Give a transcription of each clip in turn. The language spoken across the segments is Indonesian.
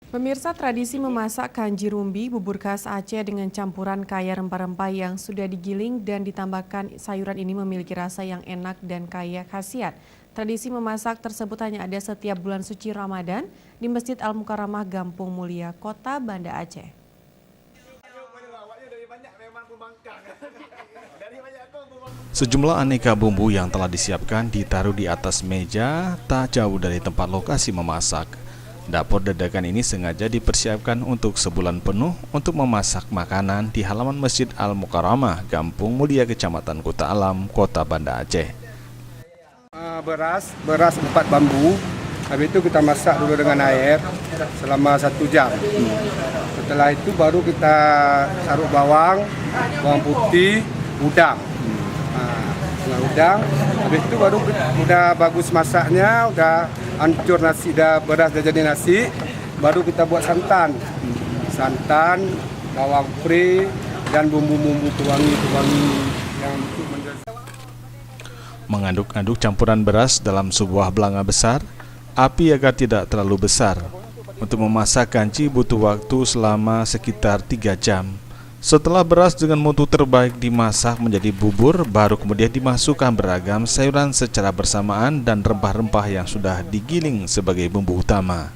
Pemirsa, tradisi memasak kanji rumbi, bubur khas Aceh dengan campuran kaya rempah-rempah yang sudah digiling dan ditambahkan sayuran ini memiliki rasa yang enak dan kaya khasiat. Tradisi memasak tersebut hanya ada setiap bulan suci Ramadan di Masjid Al-Mukarramah, Gampung Mulia, Kota Banda Aceh. Sejumlah aneka bumbu yang telah disiapkan ditaruh di atas meja tak jauh dari tempat lokasi memasak. Dapur dadakan ini sengaja dipersiapkan untuk sebulan penuh untuk memasak makanan di halaman Masjid Al-Mukarramah, Gampung Mulia, Kecamatan Kuta Alam, Kota Banda Aceh. Beras 4 bambu. Habis itu kita masak dulu dengan air selama 1 jam. Setelah itu baru kita taruh bawang putih, udang. Udang. Habis itu baru udah bagus masaknya, udah hancur nasi, beras dah jadi nasi, baru kita buat santan, bawang pre dan bumbu-bumbu pewangi yang untuk mengaduk-aduk campuran beras dalam sebuah belanga besar, api agar tidak terlalu besar. Untuk memasak kanji butuh waktu selama sekitar 3 jam. Setelah beras dengan mutu terbaik dimasak menjadi bubur, baru kemudian dimasukkan beragam sayuran secara bersamaan dan rempah-rempah yang sudah digiling sebagai bumbu utama.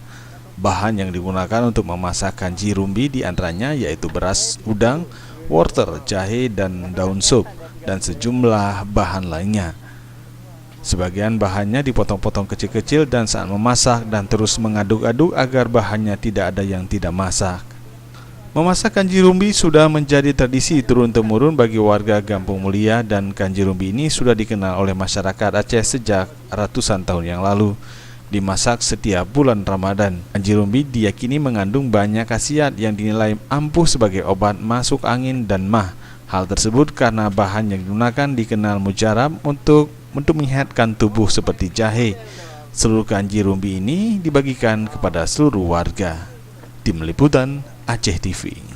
Bahan yang digunakan untuk memasak kanji rumbi diantaranya yaitu beras, udang, wortel, jahe, dan daun sup, dan sejumlah bahan lainnya. Sebagian bahannya dipotong-potong kecil-kecil dan saat memasak dan terus mengaduk-aduk agar bahannya tidak ada yang tidak masak. Memasak kanji rumbi sudah menjadi tradisi turun-temurun bagi warga Gampung Mulia, dan kanji rumbi ini sudah dikenal oleh masyarakat Aceh sejak ratusan tahun yang lalu. Dimasak setiap bulan Ramadan, kanji rumbi diyakini mengandung banyak khasiat yang dinilai ampuh sebagai obat masuk angin dan mah. Hal tersebut karena bahan yang digunakan dikenal mujarab untuk menyehatkan tubuh seperti jahe. Seluruh kanji rumbi ini dibagikan kepada seluruh warga. Tim Liputan Aceh TV.